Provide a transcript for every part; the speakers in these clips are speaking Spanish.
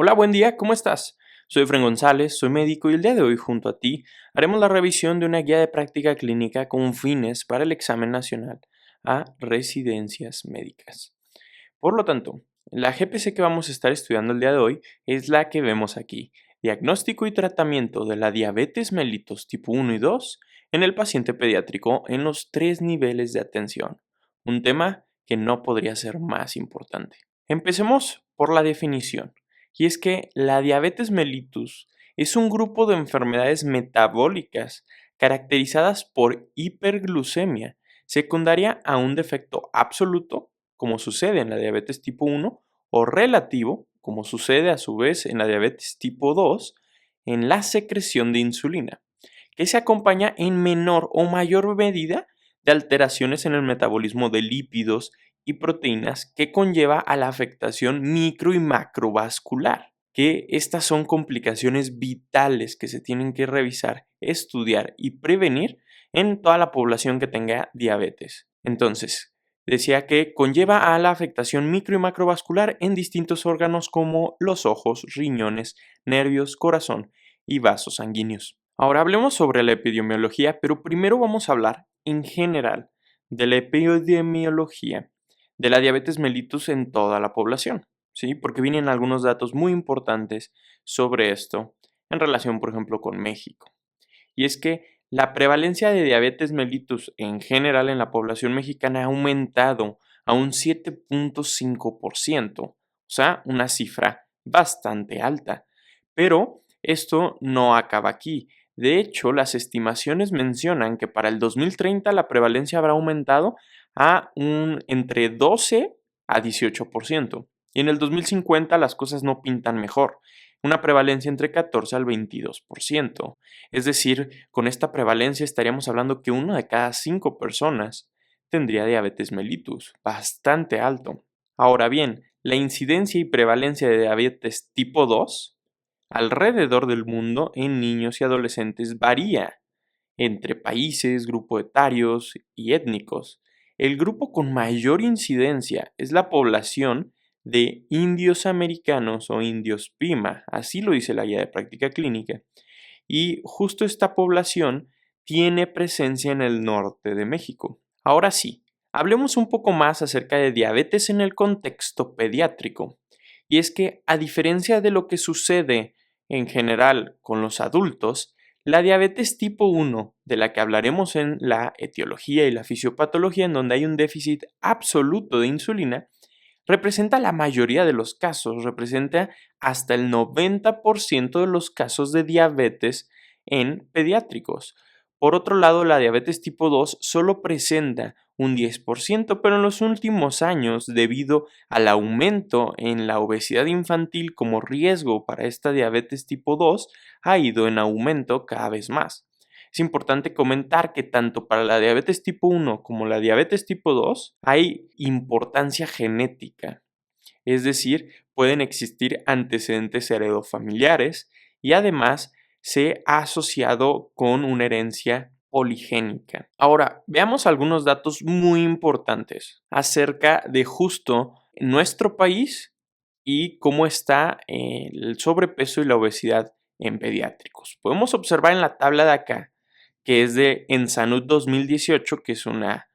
Hola, buen día, ¿cómo estás? Soy Efraín González, soy médico y el día de hoy junto a ti haremos la revisión de una guía de práctica clínica con fines para el examen nacional a residencias médicas. Por lo tanto, la GPC que vamos a estar estudiando el día de hoy es la que vemos aquí, diagnóstico y tratamiento de la diabetes mellitus tipo 1 y 2 en el paciente pediátrico en los tres niveles de atención, un tema que no podría ser más importante. Empecemos por la definición, y es que la diabetes mellitus es un grupo de enfermedades metabólicas caracterizadas por hiperglucemia, secundaria a un defecto absoluto, como sucede en la diabetes tipo 1, o relativo, como sucede a su vez en la diabetes tipo 2, en la secreción de insulina, que se acompaña en menor o mayor medida de alteraciones en el metabolismo de lípidos y proteínas que conlleva a la afectación micro y macrovascular, que estas son complicaciones vitales que se tienen que revisar, estudiar y prevenir en toda la población que tenga diabetes. Entonces, decía que conlleva a la afectación micro y macrovascular en distintos órganos como los ojos, riñones, nervios, corazón y vasos sanguíneos. Ahora hablemos sobre la epidemiología, pero primero vamos a hablar en general de la epidemiología de la diabetes mellitus en toda la población, ¿sí? Porque vienen algunos datos muy importantes sobre esto en relación, por ejemplo, con México. Y es que la prevalencia de diabetes mellitus en general en la población mexicana ha aumentado a un 7.5%, o sea, una cifra bastante alta. Pero esto no acaba aquí. De hecho, las estimaciones mencionan que para el 2030 la prevalencia habrá aumentado a un entre 12 a 18%. Y en el 2050 las cosas no pintan mejor, una prevalencia entre 14 al 22%. Es decir, con esta prevalencia estaríamos hablando que 1 de cada 5 personas tendría diabetes mellitus, bastante alto. Ahora bien, la incidencia y prevalencia de diabetes tipo 2 alrededor del mundo en niños y adolescentes varía entre países, grupos etarios y étnicos. El grupo con mayor incidencia es la población de indios americanos o indios Pima, así lo dice la guía de práctica clínica, y justo esta población tiene presencia en el norte de México. Ahora sí, hablemos un poco más acerca de diabetes en el contexto pediátrico. Y es que, a diferencia de lo que sucede en general con los adultos, la diabetes tipo 1, de la que hablaremos en la etiología y la fisiopatología, en donde hay un déficit absoluto de insulina, representa la mayoría de los casos, representa hasta el 90% de los casos de diabetes en pediátricos. Por otro lado, la diabetes tipo 2 solo presenta un 10%, pero en los últimos años, debido al aumento en la obesidad infantil como riesgo para esta diabetes tipo 2, ha ido en aumento cada vez más. Es importante comentar que tanto para la diabetes tipo 1 como la diabetes tipo 2 hay importancia genética, es decir, pueden existir antecedentes heredofamiliares y además se ha asociado con una herencia poligénica. Ahora, veamos algunos datos muy importantes acerca de justo nuestro país y cómo está el sobrepeso y la obesidad en pediátricos. Podemos observar en la tabla de acá, que es de Ensanud 2018, que es una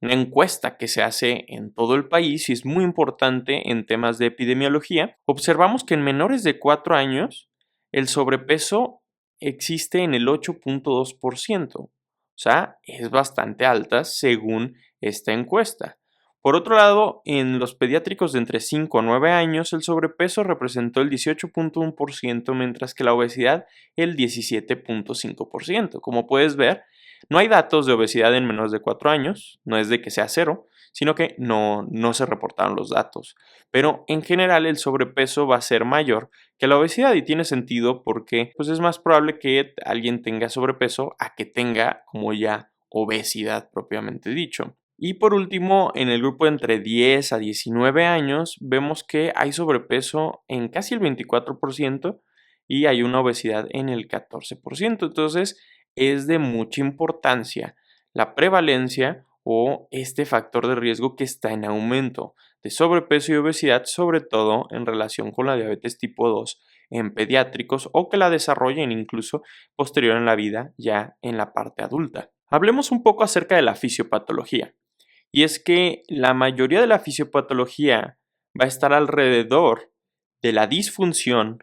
encuesta que se hace en todo el país y es muy importante en temas de epidemiología. Observamos que en menores de 4 años el sobrepeso existe en el 8.2%, o sea, es bastante alta según esta encuesta. Por otro lado, en los pediátricos de entre 5 a 9 años, el sobrepeso representó el 18.1%, mientras que la obesidad el 17.5%. Como puedes ver, no hay datos de obesidad en menores de 4 años, no es de que sea cero, sino que no se reportaron los datos. Pero en general el sobrepeso va a ser mayor que la obesidad y tiene sentido porque pues, es más probable que alguien tenga sobrepeso a que tenga como ya obesidad propiamente dicho. Y por último, en el grupo entre 10 a 19 años, vemos que hay sobrepeso en casi el 24% y hay una obesidad en el 14%. Entonces, es de mucha importancia la prevalencia o este factor de riesgo que está en aumento de sobrepeso y obesidad, sobre todo en relación con la diabetes tipo 2 en pediátricos o que la desarrollen incluso posterior en la vida ya en la parte adulta. Hablemos un poco acerca de la fisiopatología. Y es que la mayoría de la fisiopatología va a estar alrededor de la disfunción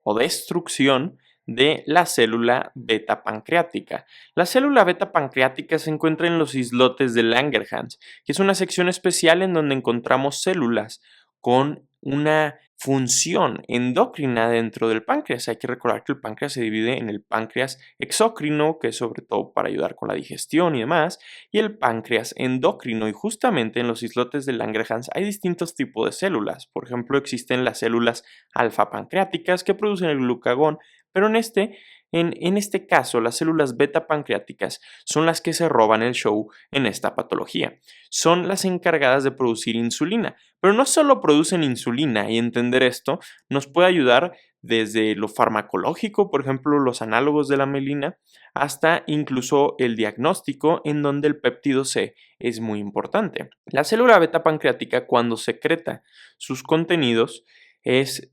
o destrucción de la célula beta pancreática. La célula beta pancreática se encuentra en los islotes de Langerhans, que es una sección especial en donde encontramos células con una función endocrina dentro del páncreas. Hay que recordar que el páncreas se divide en el páncreas exócrino, que es sobre todo para ayudar con la digestión y demás, y el páncreas endocrino. Y justamente en los islotes de Langerhans hay distintos tipos de células. Por ejemplo, existen las células alfa pancreáticas que producen el glucagón, pero en este caso, las células beta pancreáticas son las que se roban el show en esta patología. Son las encargadas de producir insulina, pero no solo producen insulina, y entender esto nos puede ayudar desde lo farmacológico, por ejemplo, los análogos de la mielina, hasta incluso el diagnóstico, en donde el péptido C es muy importante. La célula beta pancreática, cuando secreta sus contenidos, es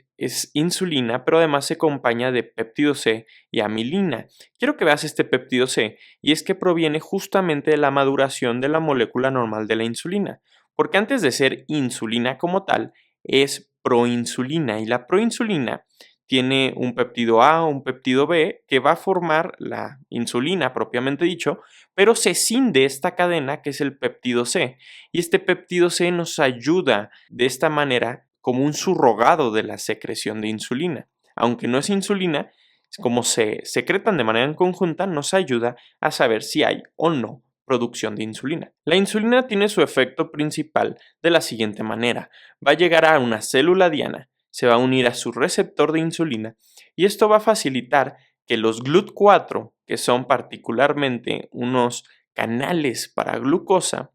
insulina, pero además se acompaña de péptido C y amilina. Quiero que veas este péptido C, y es que proviene justamente de la maduración de la molécula normal de la insulina, porque antes de ser insulina como tal, es proinsulina, y la proinsulina tiene un péptido A o un péptido B que va a formar la insulina propiamente dicho, pero se cinde esta cadena que es el péptido C, y este péptido C nos ayuda de esta manera como un surrogado de la secreción de insulina. Aunque no es insulina, como se secretan de manera en conjunta, nos ayuda a saber si hay o no producción de insulina. La insulina tiene su efecto principal de la siguiente manera. Va a llegar a una célula diana, se va a unir a su receptor de insulina, y esto va a facilitar que los GLUT4, que son particularmente unos canales para glucosa,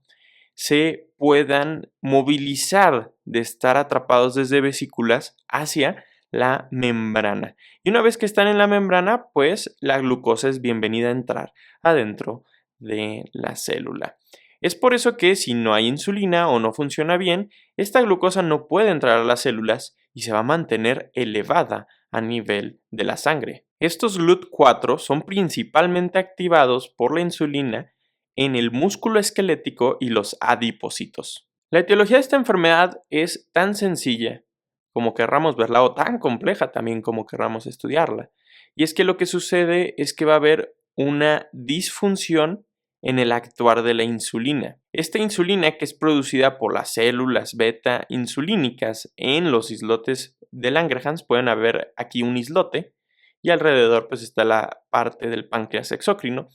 se puedan movilizar de estar atrapados desde vesículas hacia la membrana. Y una vez que están en la membrana, pues la glucosa es bienvenida a entrar adentro de la célula. Es por eso que si no hay insulina o no funciona bien, esta glucosa no puede entrar a las células y se va a mantener elevada a nivel de la sangre. Estos GLUT4 son principalmente activados por la insulina en el músculo esquelético y los adipocitos. La etiología de esta enfermedad es tan sencilla como querramos verla, o tan compleja también como querramos estudiarla. Y es que lo que sucede es que va a haber una disfunción en el actuar de la insulina. Esta insulina, que es producida por las células beta insulínicas en los islotes de Langerhans, pueden haber aquí un islote y alrededor pues está la parte del páncreas exócrino,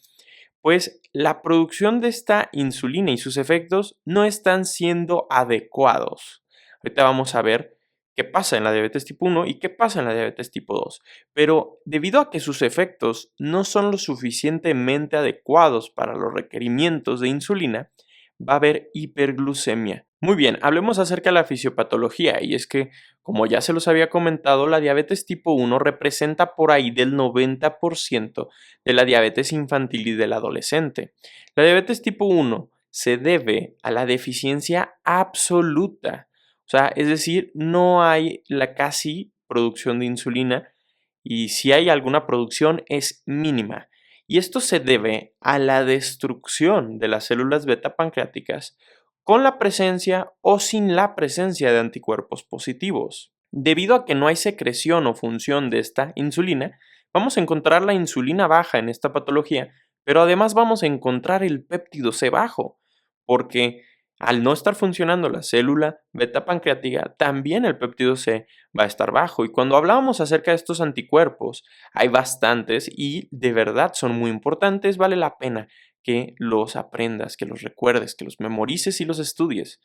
pues la producción de esta insulina y sus efectos no están siendo adecuados. Ahorita vamos a ver qué pasa en la diabetes tipo 1 y qué pasa en la diabetes tipo 2. Pero debido a que sus efectos no son lo suficientemente adecuados para los requerimientos de insulina, va a haber hiperglucemia. Muy bien, hablemos acerca de la fisiopatología, y es que, como ya se los había comentado, la diabetes tipo 1 representa por ahí del 90% de la diabetes infantil y del adolescente. La diabetes tipo 1 se debe a la deficiencia absoluta, o sea, es decir, no hay la casi producción de insulina, y si hay alguna producción es mínima. Y esto se debe a la destrucción de las células beta pancreáticas con la presencia o sin la presencia de anticuerpos positivos. Debido a que no hay secreción o función de esta insulina, vamos a encontrar la insulina baja en esta patología, pero además vamos a encontrar el péptido C bajo, porque al no estar funcionando la célula beta pancreática, también el péptido C va a estar bajo. Y cuando hablábamos acerca de estos anticuerpos, hay bastantes y de verdad son muy importantes, vale la pena que los aprendas, que los recuerdes, que los memorices y los estudies,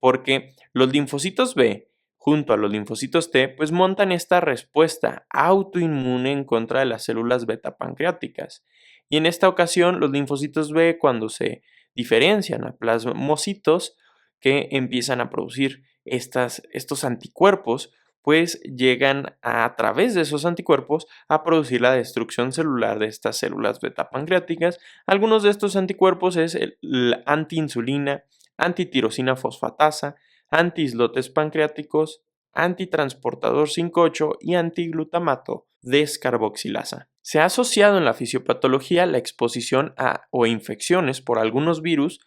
porque los linfocitos B junto a los linfocitos T, pues montan esta respuesta autoinmune en contra de las células beta pancreáticas. Y en esta ocasión, los linfocitos B, cuando se diferencian a plasmocitos que empiezan a producir estos anticuerpos, pues llegan a través de esos anticuerpos a producir la destrucción celular de estas células beta pancreáticas. Algunos de estos anticuerpos es el antiinsulina, antitirosina fosfatasa, antiislotes pancreáticos, antitransportador 5,8 y antiglutamato descarboxilasa. Se ha asociado en la fisiopatología la exposición a o infecciones por algunos virus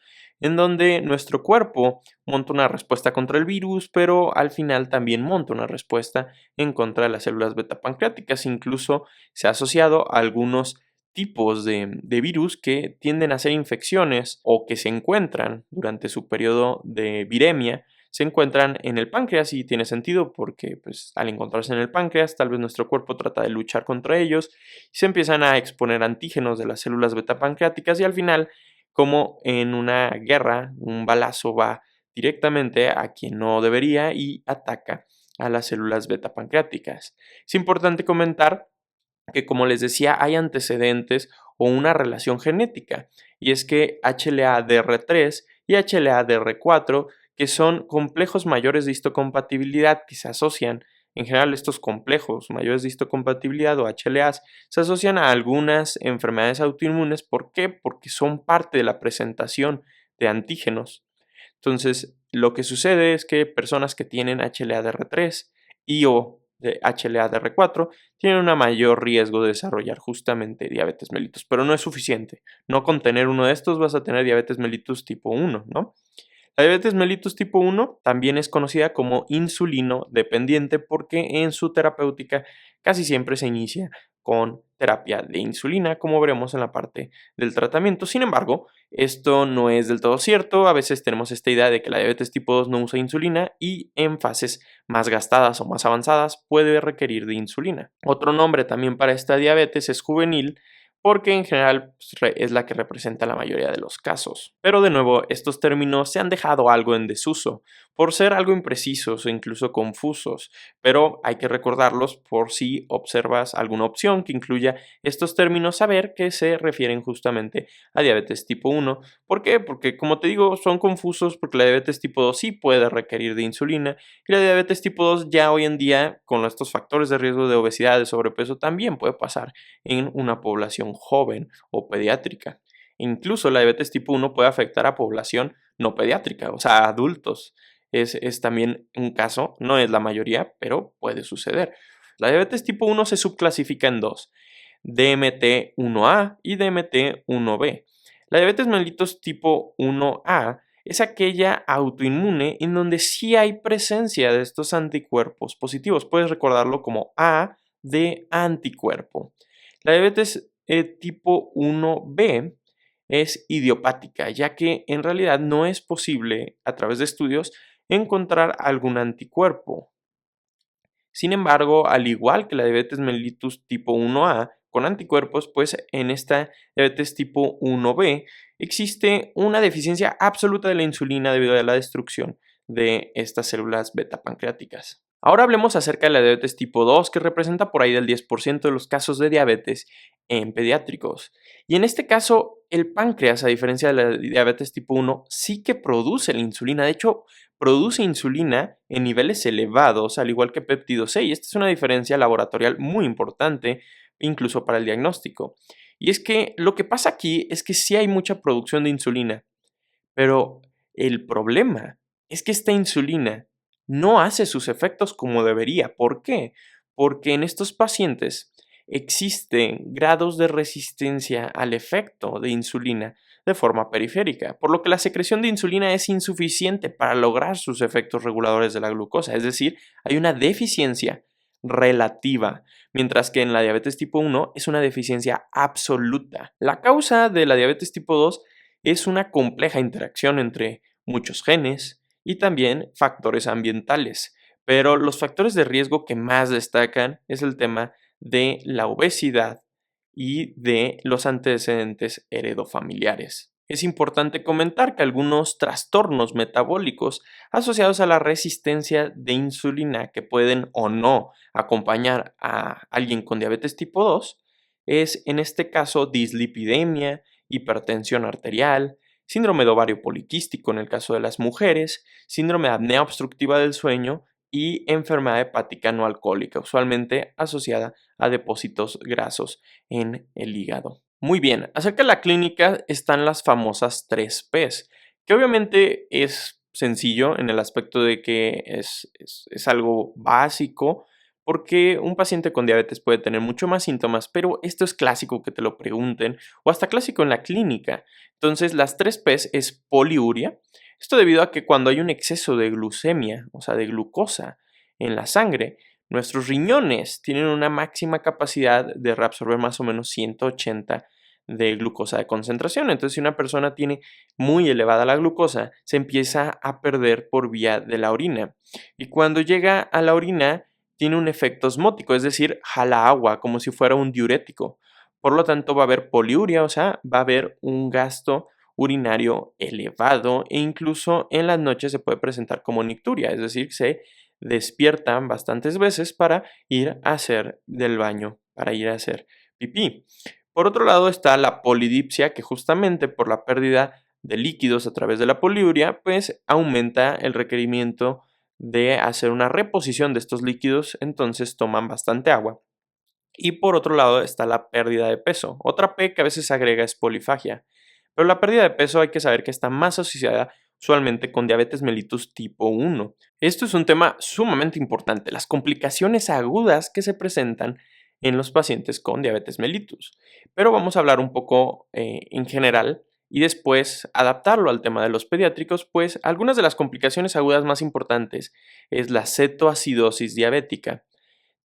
en donde nuestro cuerpo monta una respuesta contra el virus, pero al final también monta una respuesta en contra de las células beta pancreáticas. Incluso se ha asociado a algunos tipos de virus que tienden a ser infecciones o que se encuentran durante su periodo de viremia, se encuentran en el páncreas y tiene sentido porque pues, al encontrarse en el páncreas tal vez nuestro cuerpo trata de luchar contra ellos y se empiezan a exponer antígenos de las células beta pancreáticas y al final, como en una guerra, un balazo va directamente a quien no debería y ataca a las células beta pancreáticas. Es importante comentar que, como les decía, hay antecedentes o una relación genética, y es que HLA-DR3 y HLA-DR4, que son complejos mayores de histocompatibilidad que se asocian, en general estos complejos mayores de histocompatibilidad o HLAs, se asocian a algunas enfermedades autoinmunes. ¿Por qué? Porque son parte de la presentación de antígenos. Entonces, lo que sucede es que personas que tienen HLA-DR3 y o de HLA-DR4 tienen un mayor riesgo de desarrollar justamente diabetes mellitus, pero no es suficiente. No con tener uno de estos vas a tener diabetes mellitus tipo 1, ¿no? La diabetes mellitus tipo 1 también es conocida como insulino dependiente porque en su terapéutica casi siempre se inicia con terapia de insulina, como veremos en la parte del tratamiento. Sin embargo, esto no es del todo cierto. A veces tenemos esta idea de que la diabetes tipo 2 no usa insulina y en fases más gastadas o más avanzadas puede requerir de insulina. Otro nombre también para esta diabetes es juvenil, porque en general pues, es la que representa la mayoría de los casos. Pero de nuevo, estos términos se han dejado algo en desuso, por ser algo imprecisos o incluso confusos, pero hay que recordarlos por si observas alguna opción que incluya estos términos, saber que se refieren justamente a diabetes tipo 1. ¿Por qué? Porque como te digo, son confusos porque la diabetes tipo 2 sí puede requerir de insulina y la diabetes tipo 2 ya hoy en día, con estos factores de riesgo de obesidad, de sobrepeso, también puede pasar en una población joven o pediátrica. Incluso la diabetes tipo 1 puede afectar a población no pediátrica, o sea, a adultos. Es también un caso, no es la mayoría, pero puede suceder. La diabetes tipo 1 se subclasifica en dos: DMT1A y DMT1B. La diabetes mellitus tipo 1A es aquella autoinmune en donde sí hay presencia de estos anticuerpos positivos. Puedes recordarlo como A de anticuerpo. La diabetes tipo 1B es idiopática, ya que en realidad no es posible, a través de estudios, encontrar algún anticuerpo. Sin embargo, al igual que la diabetes mellitus tipo 1A con anticuerpos, pues en esta diabetes tipo 1B existe una deficiencia absoluta de la insulina debido a la destrucción de estas células beta pancreáticas. Ahora hablemos acerca de la diabetes tipo 2, que representa por ahí del 10% de los casos de diabetes en pediátricos. Y en este caso, el páncreas, a diferencia de la diabetes tipo 1, sí que produce la insulina. De hecho, produce insulina en niveles elevados, al igual que péptido C, y esta es una diferencia laboratorial muy importante, incluso para el diagnóstico. Y es que lo que pasa aquí es que sí hay mucha producción de insulina, pero el problema es que esta insulina no hace sus efectos como debería. ¿Por qué? Porque en estos pacientes existen grados de resistencia al efecto de insulina de forma periférica, por lo que la secreción de insulina es insuficiente para lograr sus efectos reguladores de la glucosa, es decir, hay una deficiencia relativa, mientras que en la diabetes tipo 1 es una deficiencia absoluta. La causa de la diabetes tipo 2 es una compleja interacción entre muchos genes y también factores ambientales, pero los factores de riesgo que más destacan es el tema de la obesidad y de los antecedentes heredofamiliares. Es importante comentar que algunos trastornos metabólicos asociados a la resistencia de insulina que pueden o no acompañar a alguien con diabetes tipo 2 es en este caso dislipidemia, hipertensión arterial, síndrome de ovario poliquístico en el caso de las mujeres, síndrome de apnea obstructiva del sueño y enfermedad hepática no alcohólica, usualmente asociada a depósitos grasos en el hígado. Muy bien, acerca de la clínica están las famosas 3Ps, que obviamente es sencillo en el aspecto de que es algo básico, porque un paciente con diabetes puede tener mucho más síntomas, pero esto es clásico que te lo pregunten, o hasta clásico en la clínica. Entonces, las 3Ps es poliuria. Esto debido a que cuando hay un exceso de glucemia, o sea, de glucosa en la sangre, nuestros riñones tienen una máxima capacidad de reabsorber más o menos 180 de glucosa de concentración. Entonces, si una persona tiene muy elevada la glucosa, se empieza a perder por vía de la orina. Y cuando llega a la orina, tiene un efecto osmótico, es decir, jala agua como si fuera un diurético. Por lo tanto, va a haber poliuria, o sea, va a haber un gasto urinario elevado e incluso en las noches se puede presentar como nicturia, es decir, se despiertan bastantes veces para ir a hacer del baño, para ir a hacer pipí. Por otro lado está la polidipsia, que justamente por la pérdida de líquidos a través de la poliuria, pues aumenta el requerimiento de hacer una reposición de estos líquidos, entonces toman bastante agua. Y por otro lado está la pérdida de peso. Otra P que a veces se agrega es polifagia. Pero la pérdida de peso hay que saber que está más asociada usualmente con diabetes mellitus tipo 1. Esto es un tema sumamente importante, las complicaciones agudas que se presentan en los pacientes con diabetes mellitus. Pero vamos a hablar un poco en general y después adaptarlo al tema de los pediátricos, pues algunas de las complicaciones agudas más importantes es la cetoacidosis diabética,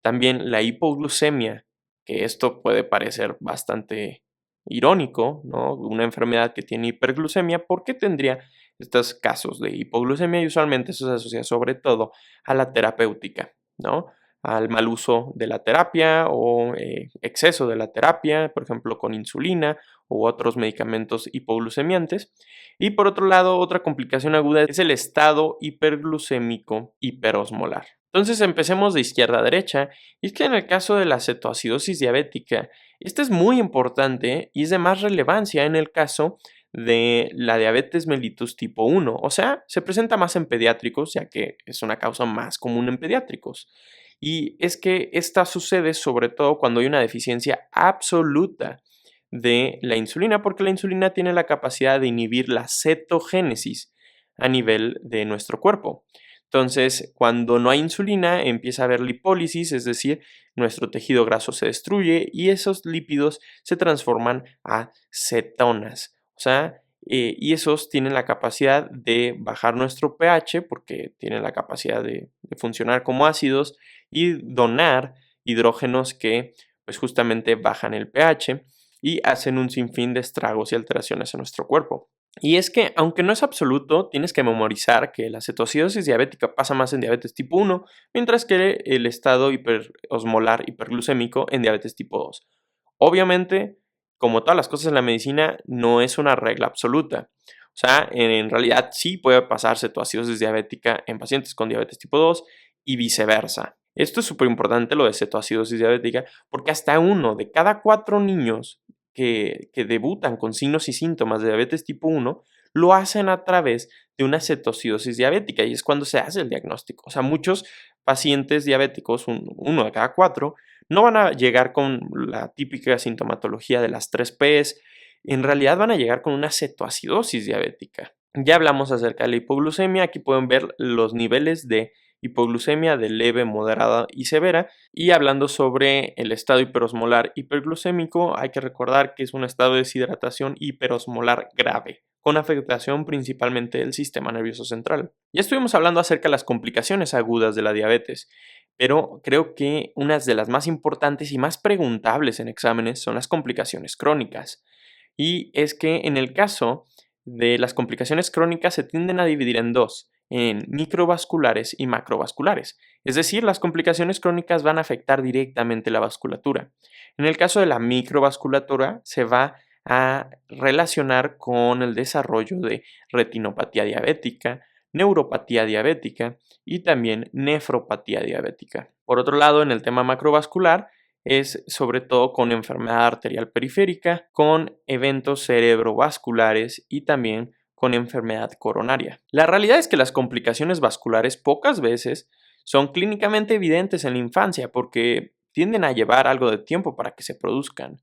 también la hipoglucemia, que esto puede parecer bastante irónico, ¿no? Una enfermedad que tiene hiperglucemia, ¿por qué tendría estos casos de hipoglucemia? Y usualmente eso se asocia sobre todo a la terapéutica, ¿no? Al mal uso de la terapia o exceso de la terapia, por ejemplo, con insulina u otros medicamentos hipoglucemiantes. Y por otro lado, otra complicación aguda es el estado hiperglucémico hiperosmolar. Entonces empecemos de izquierda a derecha, y es que en el caso de la cetoacidosis diabética, esta es muy importante y es de más relevancia en el caso de la diabetes mellitus tipo 1, o sea, se presenta más en pediátricos, ya que es una causa más común en pediátricos. Y es que esta sucede sobre todo cuando hay una deficiencia absoluta de la insulina, porque la insulina tiene la capacidad de inhibir la cetogénesis a nivel de nuestro cuerpo. Entonces, cuando no hay insulina, empieza a haber lipólisis, es decir, nuestro tejido graso se destruye y esos lípidos se transforman a cetonas. O sea, y esos tienen la capacidad de bajar nuestro pH porque tienen la capacidad de funcionar como ácidos y donar hidrógenos que pues justamente bajan el pH y hacen un sinfín de estragos y alteraciones en nuestro cuerpo. Y es que, aunque no es absoluto, tienes que memorizar que la cetoacidosis diabética pasa más en diabetes tipo 1, mientras que el estado hiperosmolar hiperglucémico en diabetes tipo 2. Obviamente, como todas las cosas en la medicina, no es una regla absoluta. O sea, en realidad sí puede pasar cetoacidosis diabética en pacientes con diabetes tipo 2 y viceversa. Esto es súper importante, lo de cetoacidosis diabética, porque hasta uno de cada 4 niños que debutan con signos y síntomas de diabetes tipo 1 lo hacen a través de una cetoacidosis diabética y es cuando se hace el diagnóstico. O sea, muchos pacientes diabéticos, uno de cada 4, no van a llegar con la típica sintomatología de las 3Ps, en realidad van a llegar con una cetoacidosis diabética. Ya hablamos acerca de la hipoglucemia, aquí pueden ver los niveles de hipoglucemia de leve, moderada y severa. Y hablando sobre el estado hiperosmolar hiperglucémico, hay que recordar que es un estado de deshidratación hiperosmolar grave, con afectación principalmente del sistema nervioso central. Ya estuvimos hablando acerca de las complicaciones agudas de la diabetes, pero creo que unas de las más importantes y más preguntables en exámenes son las complicaciones crónicas. Y es que en el caso de las complicaciones crónicas se tienden a dividir en dos, en microvasculares y macrovasculares. Es decir, las complicaciones crónicas van a afectar directamente la vasculatura. En el caso de la microvasculatura se va a relacionar con el desarrollo de retinopatía diabética, neuropatía diabética y también nefropatía diabética. Por otro lado, en el tema macrovascular, es sobre todo con enfermedad arterial periférica, con eventos cerebrovasculares y también con enfermedad coronaria. La realidad es que las complicaciones vasculares pocas veces Son clínicamente evidentes en la infancia porque tienden a llevar algo de tiempo para que se produzcan,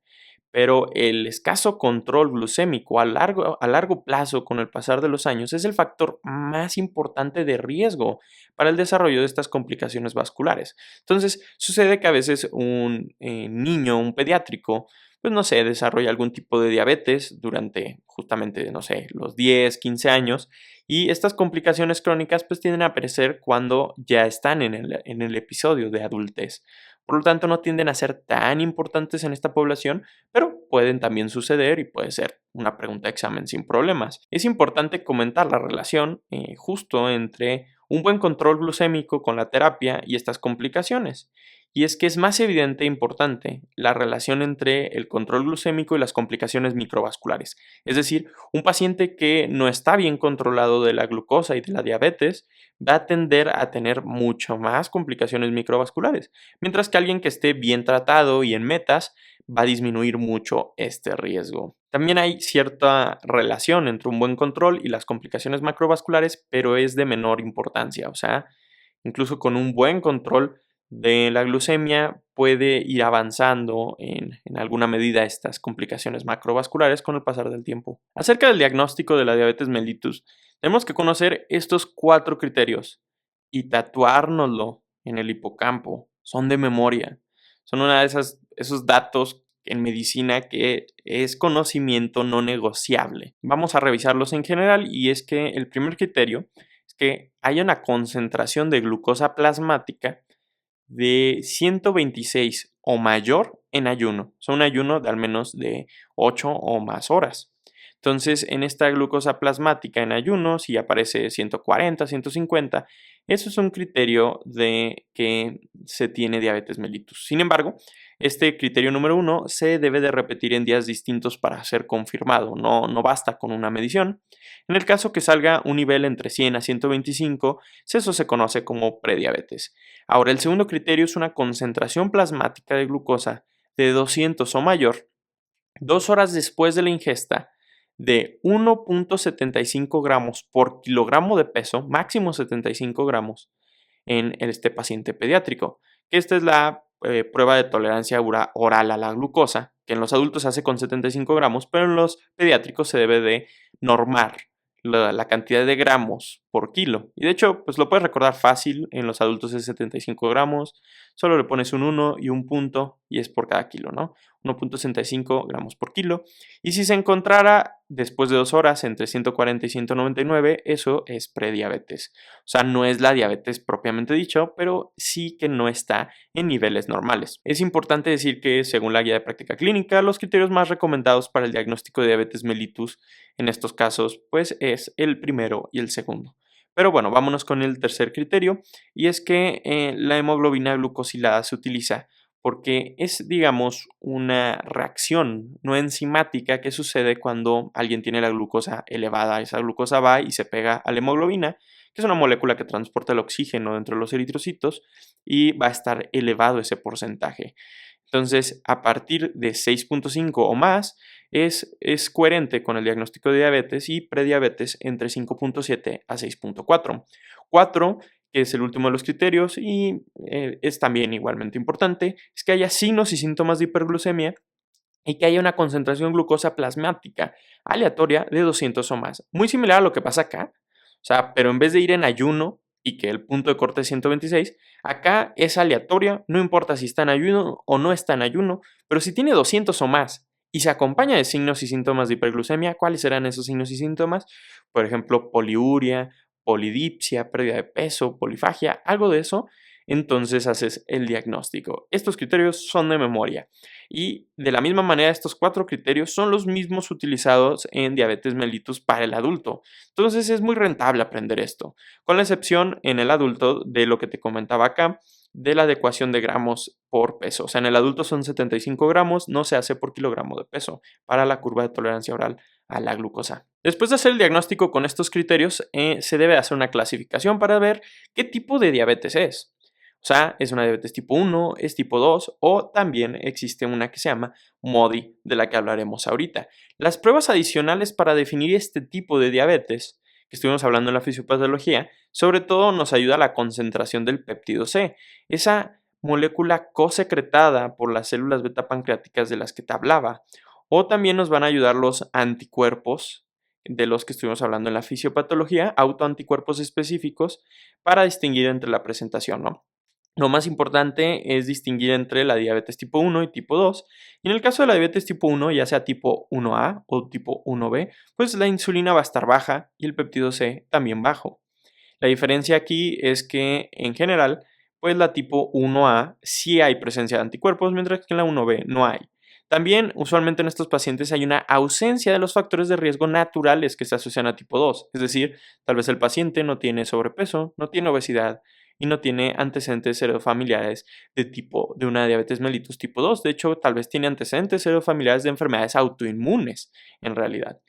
pero el escaso control glucémico a largo plazo con el pasar de los años es el factor más importante de riesgo para el desarrollo de estas complicaciones vasculares. Entonces, sucede que a veces un niño, un pediátrico, pues no sé, desarrolla algún tipo de diabetes durante justamente, no sé, los 10, 15 años y estas complicaciones crónicas pues tienden a aparecer cuando ya están en el episodio de adultez. Por lo tanto, no tienden a ser tan importantes en esta población, pero pueden también suceder y puede ser una pregunta de examen sin problemas. Es importante comentar la relación justo entre un buen control glucémico con la terapia y estas complicaciones. Y es que es más evidente e importante la relación entre el control glucémico y las complicaciones microvasculares. Es decir, un paciente que no está bien controlado de la glucosa y de la diabetes va a tender a tener mucho más complicaciones microvasculares, mientras que alguien que esté bien tratado y en metas va a disminuir mucho este riesgo. También hay cierta relación entre un buen control y las complicaciones macrovasculares, pero es de menor importancia, o sea, incluso con un buen control de la glucemia puede ir avanzando en alguna medida estas complicaciones macrovasculares con el pasar del tiempo. Acerca del diagnóstico de la diabetes mellitus, tenemos que conocer estos 4 criterios y tatuárnoslo en el hipocampo. Son de memoria. Son una de esos datos en medicina que es conocimiento no negociable. Vamos a revisarlos en general y es que el primer criterio es que haya una concentración de glucosa plasmática de 126 o mayor en ayuno. Son un ayuno de al menos de 8 o más horas. Entonces, en esta glucosa plasmática en ayuno, si aparece 140, 150, eso es un criterio de que se tiene diabetes mellitus. Sin embargo, este criterio número 1 se debe de repetir en días distintos para ser confirmado, no basta con una medición. En el caso que salga un nivel entre 100 a 125, eso se conoce como prediabetes. Ahora, el segundo criterio es una concentración plasmática de glucosa de 200 o mayor 2 horas después de la ingesta de 1.75 gramos por kilogramo de peso, máximo 75 gramos, en este paciente pediátrico. Esta es la prueba de tolerancia oral a la glucosa, que en los adultos se hace con 75 gramos, pero en los pediátricos se debe de normar la cantidad de gramos por kilo. Y de hecho, pues lo puedes recordar fácil, en los adultos es 75 gramos, solo le pones un 1 y un punto y es por cada kilo, ¿no? 1.65 gramos por kilo. Y si se encontrara después de 2 horas entre 140 y 199, eso es prediabetes. O sea, no es la diabetes propiamente dicho, pero sí que no está en niveles normales. Es importante decir que, según la guía de práctica clínica, los criterios más recomendados para el diagnóstico de diabetes mellitus en estos casos, pues es el primero y el segundo. Pero bueno, vámonos con el tercer criterio, y es que la hemoglobina glucosilada se utiliza porque es, digamos, una reacción no enzimática que sucede cuando alguien tiene la glucosa elevada. Esa glucosa va y se pega a la hemoglobina, que es una molécula que transporta el oxígeno dentro de los eritrocitos, y va a estar elevado ese porcentaje. Entonces, a partir de 6.5 o más, es coherente con el diagnóstico de diabetes y prediabetes entre 5.7 a 6.4. 4, que es el último de los criterios y es también igualmente importante, es que haya signos y síntomas de hiperglucemia y que haya una concentración glucosa plasmática aleatoria de 200 o más. Muy similar a lo que pasa acá, o sea, pero en vez de ir en ayuno y que el punto de corte es 126, acá es aleatoria, no importa si está en ayuno o no está en ayuno, pero si tiene 200 o más y se acompaña de signos y síntomas de hiperglucemia, ¿cuáles serán esos signos y síntomas? Por ejemplo, poliuria, polidipsia, pérdida de peso, polifagia, algo de eso, entonces haces el diagnóstico. Estos criterios son de memoria y de la misma manera estos 4 criterios son los mismos utilizados en diabetes mellitus para el adulto. Entonces es muy rentable aprender esto, con la excepción en el adulto de lo que te comentaba acá, de la adecuación de gramos por peso. O sea, en el adulto son 75 gramos, no se hace por kilogramo de peso para la curva de tolerancia oral a la glucosa. Después de hacer el diagnóstico con estos criterios, se debe hacer una clasificación para ver qué tipo de diabetes es. O sea, es una diabetes tipo 1, es tipo 2 o también existe una que se llama MODY, de la que hablaremos ahorita. Las pruebas adicionales para definir este tipo de diabetes que estuvimos hablando en la fisiopatología, sobre todo nos ayuda a la concentración del péptido C, esa molécula cosecretada por las células beta pancreáticas de las que te hablaba. O también nos van a ayudar los anticuerpos de los que estuvimos hablando en la fisiopatología, autoanticuerpos específicos para distinguir entre la presentación, ¿no? Lo más importante es distinguir entre la diabetes tipo 1 y tipo 2. Y en el caso de la diabetes tipo 1, ya sea tipo 1A o tipo 1B, pues la insulina va a estar baja y el péptido C también bajo. La diferencia aquí es que en general, pues la tipo 1A sí hay presencia de anticuerpos, mientras que en la 1B no hay. También, usualmente en estos pacientes hay una ausencia de los factores de riesgo naturales que se asocian a tipo 2, es decir, tal vez el paciente no tiene sobrepeso, no tiene obesidad y no tiene antecedentes heredofamiliares de una diabetes mellitus tipo 2. De hecho, tal vez tiene antecedentes heredofamiliares de enfermedades autoinmunes en realidad.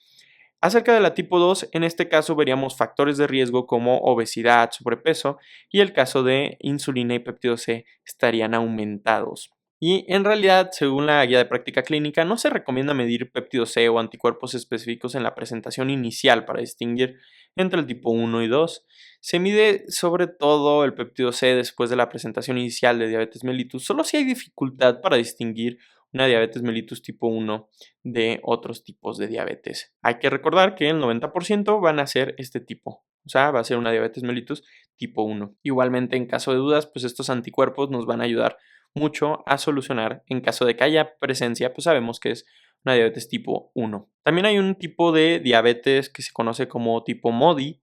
Acerca de la tipo 2, en este caso veríamos factores de riesgo como obesidad, sobrepeso y el caso de insulina y péptido C estarían aumentados. Y en realidad, según la guía de práctica clínica, no se recomienda medir péptido C o anticuerpos específicos en la presentación inicial para distinguir entre el tipo 1 y 2. Se mide sobre todo el péptido C después de la presentación inicial de diabetes mellitus, solo si hay dificultad para distinguir una diabetes mellitus tipo 1 de otros tipos de diabetes. Hay que recordar que el 90% van a ser este tipo, o sea, va a ser una diabetes mellitus tipo 1. Igualmente, en caso de dudas, pues estos anticuerpos nos van a ayudar mucho a solucionar en caso de que haya presencia, pues sabemos que es una diabetes tipo 1. También hay un tipo de diabetes que se conoce como tipo MODI,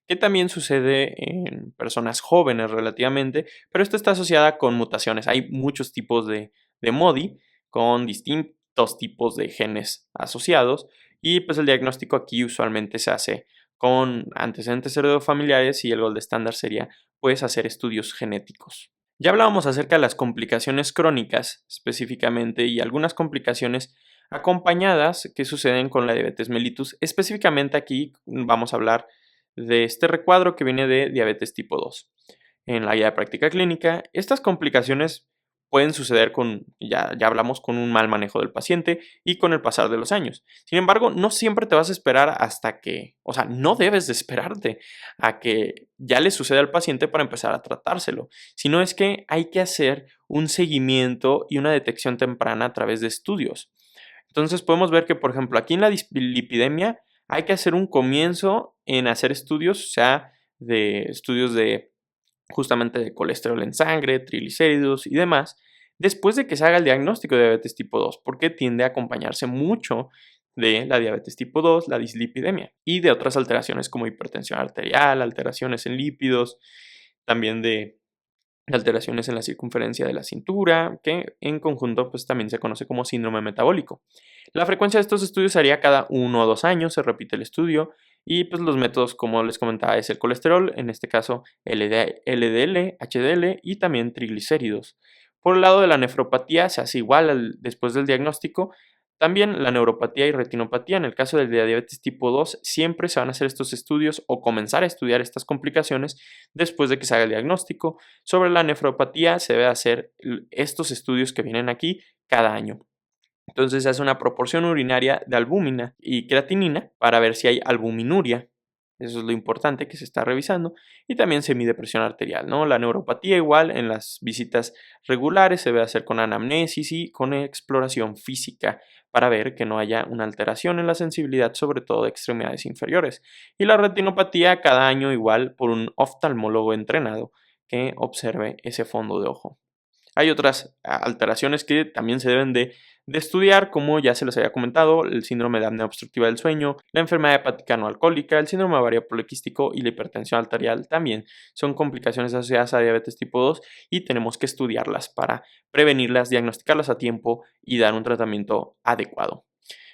que también sucede en personas jóvenes relativamente, pero esta está asociada con mutaciones. Hay muchos tipos de MODI con distintos tipos de genes asociados y pues el diagnóstico aquí usualmente se hace con antecedentes heredofamiliares y el gold estándar sería pues hacer estudios genéticos. Ya hablábamos acerca de las complicaciones crónicas específicamente y algunas complicaciones acompañadas que suceden con la diabetes mellitus. Específicamente aquí vamos a hablar de este recuadro que viene de diabetes tipo 2. En la guía de práctica clínica, estas complicaciones pueden suceder ya hablamos, con un mal manejo del paciente y con el pasar de los años. Sin embargo, no siempre te vas a esperar no debes de esperarte a que ya le suceda al paciente para empezar a tratárselo, sino es que hay que hacer un seguimiento y una detección temprana a través de estudios. Entonces podemos ver que, por ejemplo, aquí en la dislipidemia hay que hacer un comienzo en hacer estudios, o sea, de estudios de justamente de colesterol en sangre, triglicéridos y demás, después de que se haga el diagnóstico de diabetes tipo 2, porque tiende a acompañarse mucho de la diabetes tipo 2, la dislipidemia y de otras alteraciones como hipertensión arterial, alteraciones en lípidos, también de alteraciones en la circunferencia de la cintura, que en conjunto pues también se conoce como síndrome metabólico. La frecuencia de estos estudios sería cada 1 o 2 años, se repite el estudio y pues los métodos, como les comentaba, es el colesterol, en este caso LDL, HDL y también triglicéridos. Por el lado de la nefropatía se hace igual después del diagnóstico. También la neuropatía y retinopatía, en el caso de la diabetes tipo 2, siempre se van a hacer estos estudios o comenzar a estudiar estas complicaciones después de que se haga el diagnóstico. Sobre la nefropatía se debe hacer estos estudios que vienen aquí cada año. Entonces se hace una proporción urinaria de albúmina y creatinina para ver si hay albuminuria. Eso es lo importante que se está revisando. Y también se mide presión arterial, ¿no? La neuropatía igual en las visitas regulares se debe hacer con anamnesis y con exploración física para ver que no haya una alteración en la sensibilidad, sobre todo de extremidades inferiores. Y la retinopatía cada año igual por un oftalmólogo entrenado que observe ese fondo de ojo. Hay otras alteraciones que también se deben de estudiar, como ya se les había comentado, el síndrome de apnea obstructiva del sueño, la enfermedad hepática no alcohólica, el síndrome ovario poliquístico y la hipertensión arterial también son complicaciones asociadas a diabetes tipo 2 y tenemos que estudiarlas para prevenirlas, diagnosticarlas a tiempo y dar un tratamiento adecuado.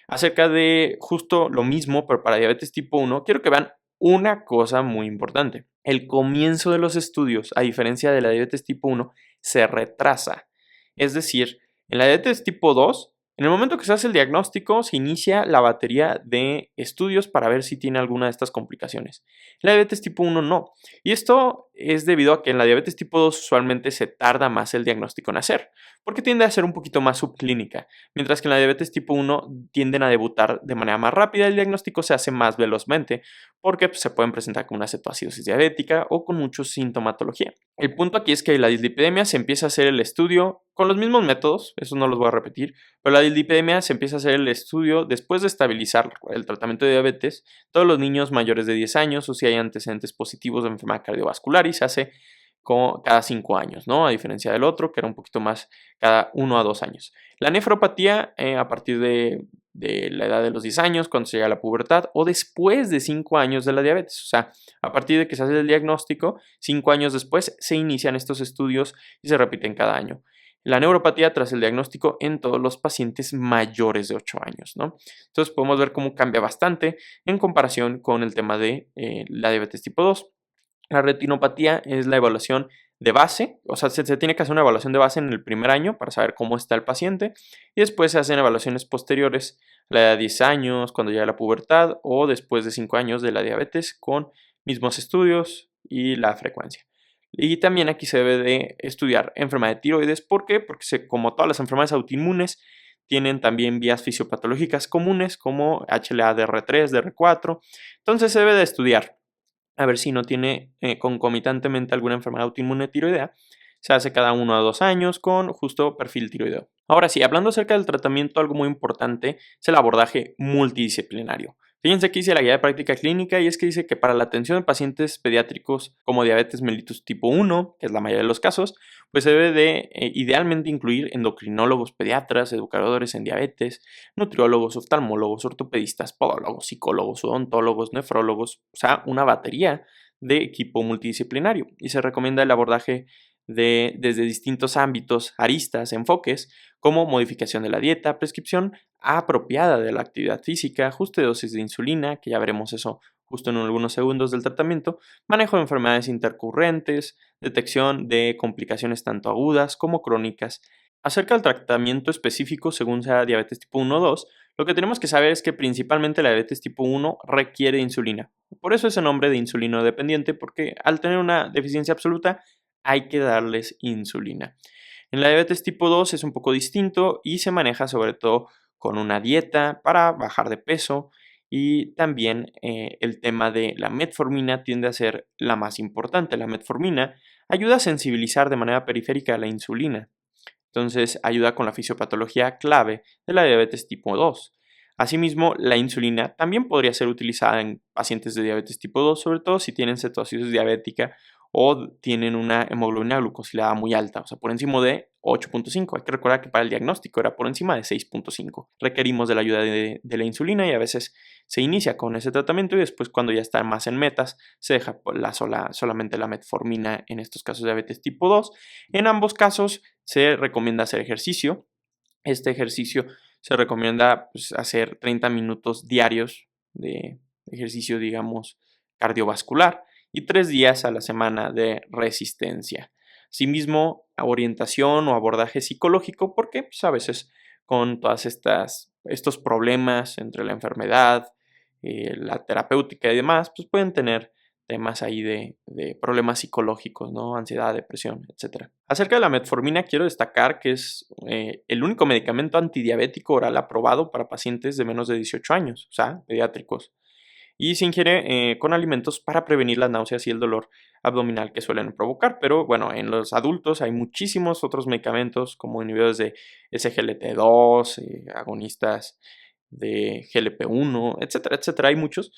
Acerca de justo lo mismo, pero para diabetes tipo 1, quiero que vean una cosa muy importante. El comienzo de los estudios, a diferencia de la diabetes tipo 1, se retrasa. Es decir, en la diabetes tipo 2 En el momento que se hace el diagnóstico, se inicia la batería de estudios para ver si tiene alguna de estas complicaciones. La diabetes tipo 1 no. Y esto es debido a que en la diabetes tipo 2 usualmente se tarda más el diagnóstico en hacer, porque tiende a ser un poquito más subclínica, mientras que en la diabetes tipo 1 tienden a debutar de manera más rápida, el diagnóstico se hace más velozmente, porque pues, se pueden presentar con una cetoacidosis diabética o con mucha sintomatología. El punto aquí es que la dislipidemia se empieza a hacer el estudio con los mismos métodos, eso no los voy a repetir, pero la dislipidemia se empieza a hacer el estudio después de estabilizar el tratamiento de diabetes, todos los niños mayores de 10 años o si hay antecedentes positivos de enfermedad cardiovascular y se hace cada 5 años, ¿no? A diferencia del otro, que era un poquito más cada 1 a 2 años. La nefropatía a partir de la edad de los 10 años, cuando se llega a la pubertad, o después de 5 años de la diabetes. O sea, a partir de que se hace el diagnóstico, 5 años después se inician estos estudios y se repiten cada año. La neuropatía tras el diagnóstico en todos los pacientes mayores de 8 años, ¿no? Entonces podemos ver cómo cambia bastante en comparación con el tema de la diabetes tipo 2. La retinopatía es la evaluación de base, o sea, se tiene que hacer una evaluación de base en el primer año para saber cómo está el paciente y después se hacen evaluaciones posteriores a la edad de 10 años, cuando llega la pubertad o después de 5 años de la diabetes con mismos estudios y la frecuencia. Y también aquí se debe de estudiar enfermedad de tiroides. ¿Por qué? Porque como todas las enfermedades autoinmunes, tienen también vías fisiopatológicas comunes como HLA-DR3, DR4. Entonces se debe de estudiar a ver si no tiene concomitantemente alguna enfermedad autoinmune tiroidea. Se hace cada 1 a 2 años con justo perfil tiroideo. Ahora sí, hablando acerca del tratamiento, algo muy importante es el abordaje multidisciplinario. Fíjense que dice la guía de práctica clínica y es que dice que para la atención de pacientes pediátricos como diabetes mellitus tipo 1, que es la mayoría de los casos, pues se debe de idealmente incluir endocrinólogos pediatras, educadores en diabetes, nutriólogos, oftalmólogos, ortopedistas, podólogos, psicólogos, odontólogos, nefrólogos, o sea, una batería de equipo multidisciplinario. Y se recomienda el abordaje desde distintos ámbitos, aristas, enfoques, como modificación de la dieta, prescripción apropiada de la actividad física, ajuste de dosis de insulina, que ya veremos eso justo en algunos segundos del tratamiento, manejo de enfermedades intercurrentes, detección de complicaciones tanto agudas como crónicas. Acerca del tratamiento específico según sea diabetes tipo 1 o 2, lo que tenemos que saber es que principalmente la diabetes tipo 1 requiere insulina. Por eso ese nombre de insulino dependiente, porque al tener una deficiencia absoluta hay que darles insulina. En la diabetes tipo 2 es un poco distinto y se maneja sobre todo con una dieta para bajar de peso y también el tema de la metformina tiende a ser la más importante. La metformina ayuda a sensibilizar de manera periférica a la insulina. Entonces ayuda con la fisiopatología clave de la diabetes tipo 2. Asimismo, la insulina también podría ser utilizada en pacientes de diabetes tipo 2, sobre todo si tienen cetoacidosis diabética o tienen una hemoglobina glucosilada muy alta, o sea, por encima de 8.5. Hay que recordar que para el diagnóstico era por encima de 6.5. Requerimos de la ayuda de la insulina y a veces se inicia con ese tratamiento y después cuando ya está más en metas se deja solamente la metformina en estos casos de diabetes tipo 2. En ambos casos se recomienda hacer ejercicio. Este ejercicio se recomienda pues, hacer 30 minutos diarios de ejercicio, digamos, cardiovascular y 3 días a la semana de resistencia. Asimismo, orientación o abordaje psicológico, porque pues, a veces con todas estos problemas entre la enfermedad, la terapéutica y demás, pues pueden tener temas ahí de problemas psicológicos, ¿no? Ansiedad, depresión, etcétera. Acerca de la metformina, quiero destacar que es el único medicamento antidiabético oral aprobado para pacientes de menos de 18 años, o sea, pediátricos, y se ingiere con alimentos para prevenir las náuseas y el dolor abdominal que suelen provocar. Pero bueno, en los adultos hay muchísimos otros medicamentos como inhibidores de SGLT2, agonistas de GLP-1, etcétera, etcétera. Hay muchos,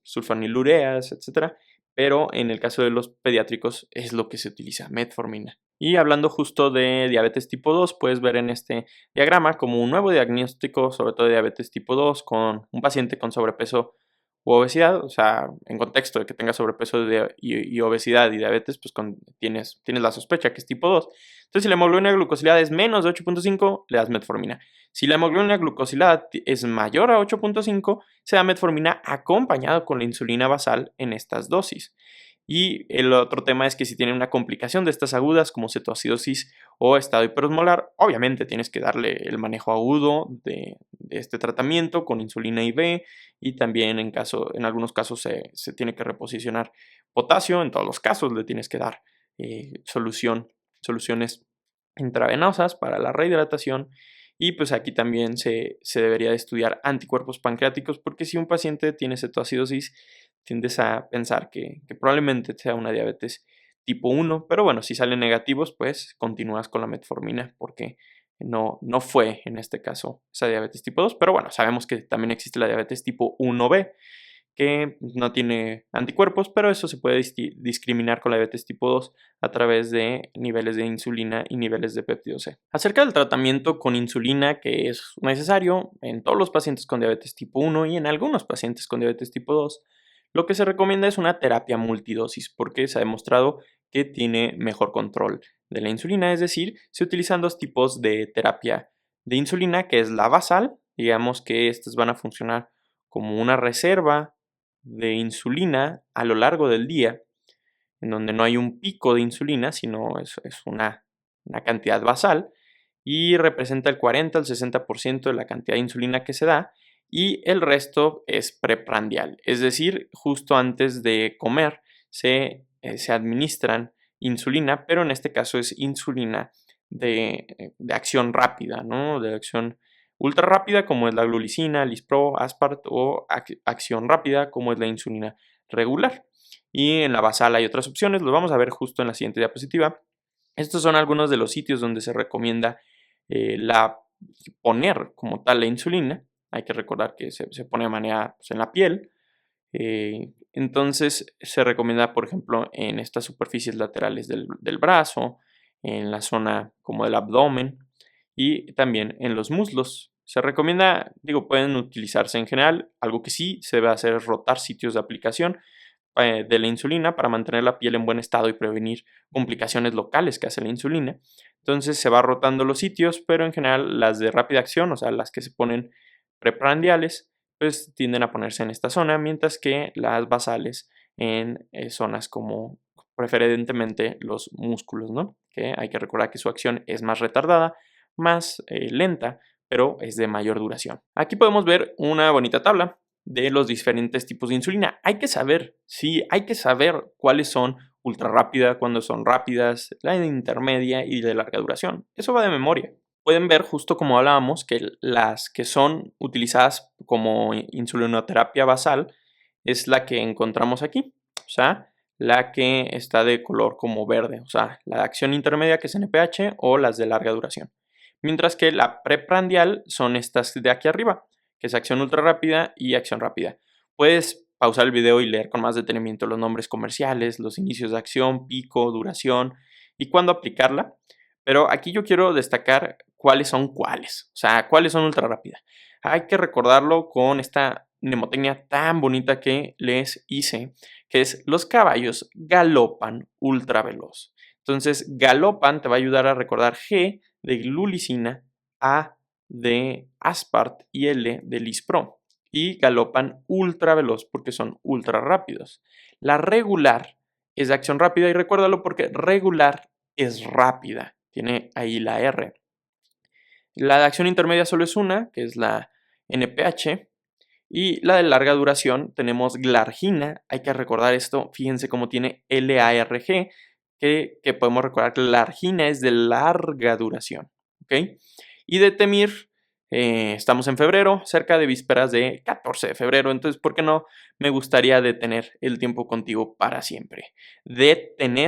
sulfonilureas, etcétera. Pero en el caso de los pediátricos es lo que se utiliza, metformina. Y hablando justo de diabetes tipo 2, puedes ver en este diagrama como un nuevo diagnóstico, sobre todo de diabetes tipo 2, con un paciente con sobrepeso u obesidad, o sea, en contexto de que tengas sobrepeso y obesidad y diabetes, pues tienes la sospecha que es tipo 2. Entonces, si la hemoglobina glucosilada es menos de 8.5, le das metformina. Si la hemoglobina glucosilada es mayor a 8.5, se da metformina acompañado con la insulina basal en estas dosis. Y el otro tema es que si tienen una complicación de estas agudas como cetoacidosis o estado hiperosmolar, obviamente tienes que darle el manejo agudo de este tratamiento con insulina IV y también en algunos casos se tiene que reposicionar potasio, en todos los casos le tienes que dar soluciones intravenosas para la rehidratación y pues aquí también se debería de estudiar anticuerpos pancreáticos porque si un paciente tiene cetoacidosis tiendes a pensar que probablemente sea una diabetes tipo 1, pero bueno, si salen negativos pues continúas con la metformina porque no fue en este caso esa diabetes tipo 2, pero bueno, sabemos que también existe la diabetes tipo 1B que no tiene anticuerpos, pero eso se puede discriminar con la diabetes tipo 2 a través de niveles de insulina y niveles de péptido C. Acerca del tratamiento con insulina que es necesario en todos los pacientes con diabetes tipo 1 y en algunos pacientes con diabetes tipo 2, lo que se recomienda es una terapia multidosis porque se ha demostrado que tiene mejor control de la insulina, es decir, se utilizan dos tipos de terapia de insulina, que es la basal, digamos que estas van a funcionar como una reserva de insulina a lo largo del día, en donde no hay un pico de insulina, sino es una cantidad basal, y representa el 40 al 60% de la cantidad de insulina que se da, y el resto es preprandial, es decir, justo antes de comer se administran insulina, pero en este caso es insulina de acción rápida, ¿no? De acción ultra rápida como es la glulicina, Lispro, Aspart o acción rápida como es la insulina regular. Y en la basal hay otras opciones, lo vamos a ver justo en la siguiente diapositiva. Estos son algunos de los sitios donde se recomienda la poner como tal la insulina. Hay que recordar que se pone de manera pues, en la piel. Entonces se recomienda, por ejemplo, en estas superficies laterales del brazo, en la zona como del abdomen y también en los muslos. Se recomienda, digo, pueden utilizarse en general. Algo que sí se debe hacer es rotar sitios de aplicación de la insulina para mantener la piel en buen estado y prevenir complicaciones locales que hace la insulina. Entonces se va rotando los sitios, pero en general las de rápida acción, o sea, las que se ponen preprandiales, pues tienden a ponerse en esta zona, mientras que las basales en zonas como preferentemente los músculos, ¿no? Que hay que recordar que su acción es más retardada, más lenta, pero es de mayor duración. Aquí podemos ver una bonita tabla de los diferentes tipos de insulina. Hay que saber, sí, hay que saber cuáles son ultra rápida, cuándo son rápidas, la de intermedia y de larga duración. Eso va de memoria. Pueden ver, justo como hablábamos, que las que son utilizadas como insulinoterapia basal es la que encontramos aquí, o sea, la que está de color como verde, o sea, la de acción intermedia que es NPH o las de larga duración. Mientras que la preprandial son estas de aquí arriba, que es acción ultra rápida y acción rápida. Puedes pausar el video y leer con más detenimiento los nombres comerciales, los inicios de acción, pico, duración y cuándo aplicarla. Pero aquí yo quiero destacar cuáles, o sea, cuáles son ultra rápida. Hay que recordarlo con esta mnemotecnia tan bonita que les hice, que es los caballos galopan ultra veloz. Entonces, galopan te va a ayudar a recordar G de glulicina, A de Aspart y L de Lispro. Y galopan ultra veloz porque son ultra rápidos. La regular es de acción rápida y recuérdalo porque regular es rápida. Tiene ahí la R. La de acción intermedia solo es una, que es la NPH. Y la de larga duración tenemos glargina. Hay que recordar esto. Fíjense cómo tiene LARG, que podemos recordar que la argina es de larga duración. ¿Ok? Y de temir, estamos en febrero, cerca de vísperas de 14 de febrero. Entonces, ¿por qué no me gustaría detener el tiempo contigo para siempre? Detemir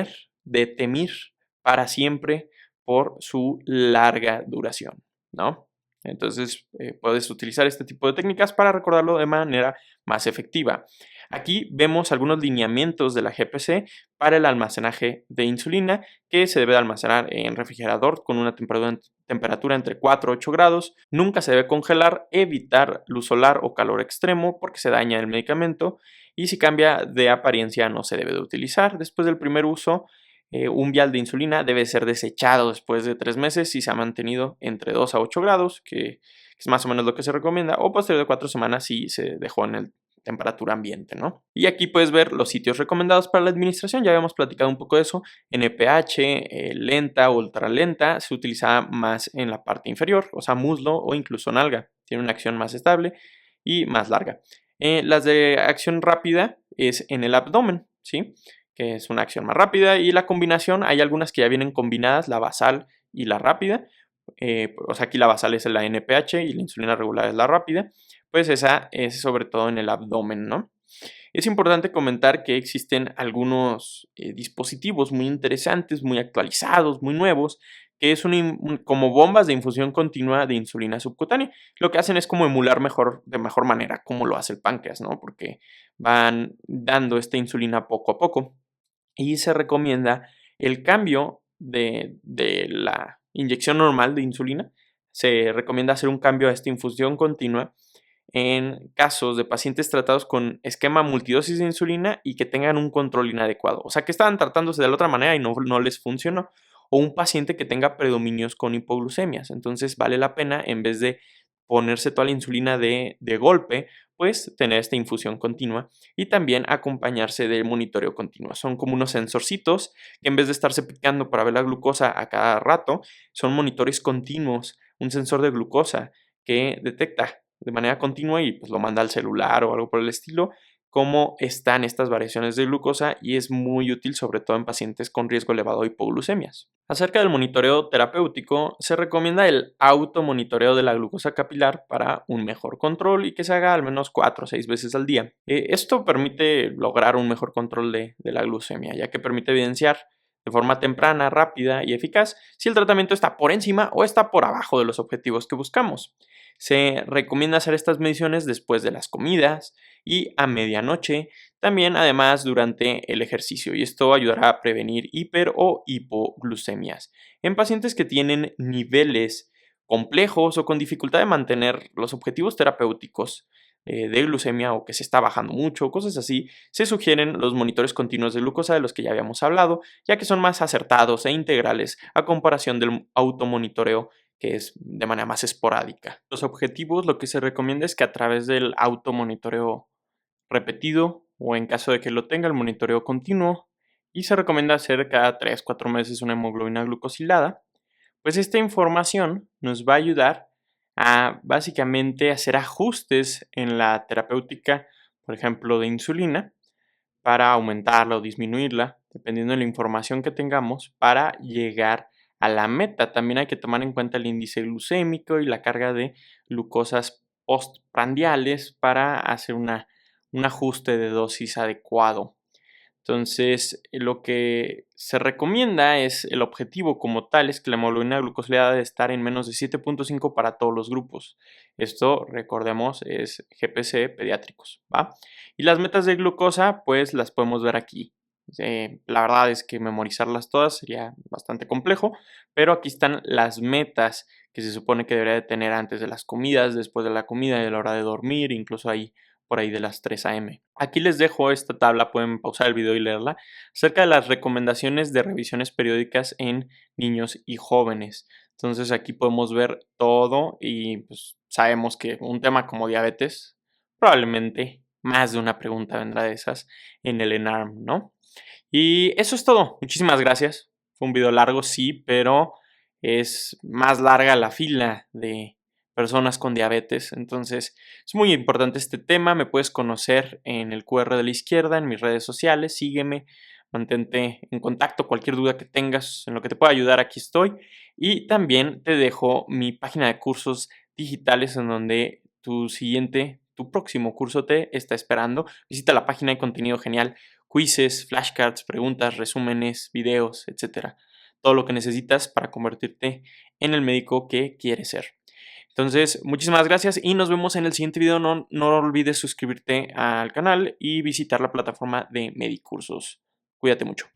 para siempre por su larga duración, ¿no? Entonces, puedes utilizar este tipo de técnicas para recordarlo de manera más efectiva. Aquí vemos algunos lineamientos de la GPC para el almacenaje de insulina que se debe almacenar en refrigerador con una temperatura entre 4 y 8 grados. Nunca se debe congelar, evitar luz solar o calor extremo porque se daña el medicamento y si cambia de apariencia no se debe de utilizar. Después del primer uso, un vial de insulina debe ser desechado después de 3 meses si se ha mantenido entre 2 a 8 grados, que es más o menos lo que se recomienda, o posterior de 4 semanas si se dejó temperatura ambiente, ¿no? Y aquí puedes ver los sitios recomendados para la administración, ya habíamos platicado un poco de eso. NPH, lenta, ultralenta, se utiliza más en la parte inferior, o sea, muslo o incluso nalga. Tiene una acción más estable y más larga. Las de acción rápida es en el abdomen, ¿sí? Que es una acción más rápida, y la combinación, hay algunas que ya vienen combinadas, la basal y la rápida. O sea, aquí la basal es la NPH y la insulina regular es la rápida. Pues esa es sobre todo en el abdomen, ¿no? Es importante comentar que existen algunos dispositivos muy interesantes, muy actualizados, muy nuevos, que es como bombas de infusión continua de insulina subcutánea. Lo que hacen es como emular de mejor manera como lo hace el páncreas, ¿no? Porque van dando esta insulina poco a poco. Y se recomienda el cambio de la inyección normal de insulina. Se recomienda hacer un cambio a esta infusión continua en casos de pacientes tratados con esquema multidosis de insulina y que tengan un control inadecuado. O sea, que estaban tratándose de la otra manera y no les funcionó. O un paciente que tenga predominios con hipoglucemias. Entonces vale la pena, en vez de ponerse toda la insulina de golpe, pues tener esta infusión continua y también acompañarse de monitoreo continuo. Son como unos sensorcitos que, en vez de estarse picando para ver la glucosa a cada rato, son monitores continuos, un sensor de glucosa que detecta de manera continua y pues lo manda al celular o algo por el estilo, cómo están estas variaciones de glucosa, y es muy útil sobre todo en pacientes con riesgo elevado de hipoglucemias. Acerca del monitoreo terapéutico, se recomienda el automonitoreo de la glucosa capilar para un mejor control y que se haga al menos 4 o 6 veces al día. Esto permite lograr un mejor control de la glucemia, ya que permite evidenciar de forma temprana, rápida y eficaz si el tratamiento está por encima o está por abajo de los objetivos que buscamos. Se recomienda hacer estas mediciones después de las comidas y a medianoche, también además durante el ejercicio, y esto ayudará a prevenir hiper o hipoglucemias. En pacientes que tienen niveles complejos o con dificultad de mantener los objetivos terapéuticos de glucemia, o que se está bajando mucho, cosas así, se sugieren los monitores continuos de glucosa de los que ya habíamos hablado, ya que son más acertados e integrales a comparación del automonitoreo, que es de manera más esporádica. Los objetivos, lo que se recomienda es que a través del automonitoreo repetido, o en caso de que lo tenga, el monitoreo continuo, y se recomienda hacer cada 3-4 meses una hemoglobina glucosilada, pues esta información nos va a ayudar a básicamente hacer ajustes en la terapéutica, por ejemplo, de insulina, para aumentarla o disminuirla, dependiendo de la información que tengamos, para llegar a la meta. También hay que tomar en cuenta el índice glucémico y la carga de glucosas postprandiales para hacer un ajuste de dosis adecuado. Entonces, lo que se recomienda es, el objetivo como tal es que la hemoglobina glucosilada debe estar en menos de 7.5 para todos los grupos. Esto, recordemos, es GPC pediátricos, ¿va? Y las metas de glucosa, pues las podemos ver aquí. La verdad es que memorizarlas todas sería bastante complejo, pero aquí están las metas que se supone que debería de tener antes de las comidas, después de la comida y a la hora de dormir, incluso ahí por ahí de las 3 a.m. Aquí les dejo esta tabla, pueden pausar el video y leerla, acerca de las recomendaciones de revisiones periódicas en niños y jóvenes. Entonces aquí podemos ver todo, y pues sabemos que un tema como diabetes, probablemente más de una pregunta vendrá de esas en el ENARM, ¿no? Y eso es todo. Muchísimas gracias. Fue un video largo, sí, pero es más larga la fila de personas con diabetes. Entonces, es muy importante este tema. Me puedes conocer en el QR de la izquierda, en mis redes sociales. Sígueme, mantente en contacto. Cualquier duda que tengas, en lo que te pueda ayudar, aquí estoy. Y también te dejo mi página de cursos digitales, en donde tu próximo curso te está esperando. Visita la página, de contenido genial, quizzes, flashcards, preguntas, resúmenes, videos, etcétera. Todo lo que necesitas para convertirte en el médico que quieres ser. Entonces, muchísimas gracias y nos vemos en el siguiente video. No olvides suscribirte al canal y visitar la plataforma de Medicursos. Cuídate mucho.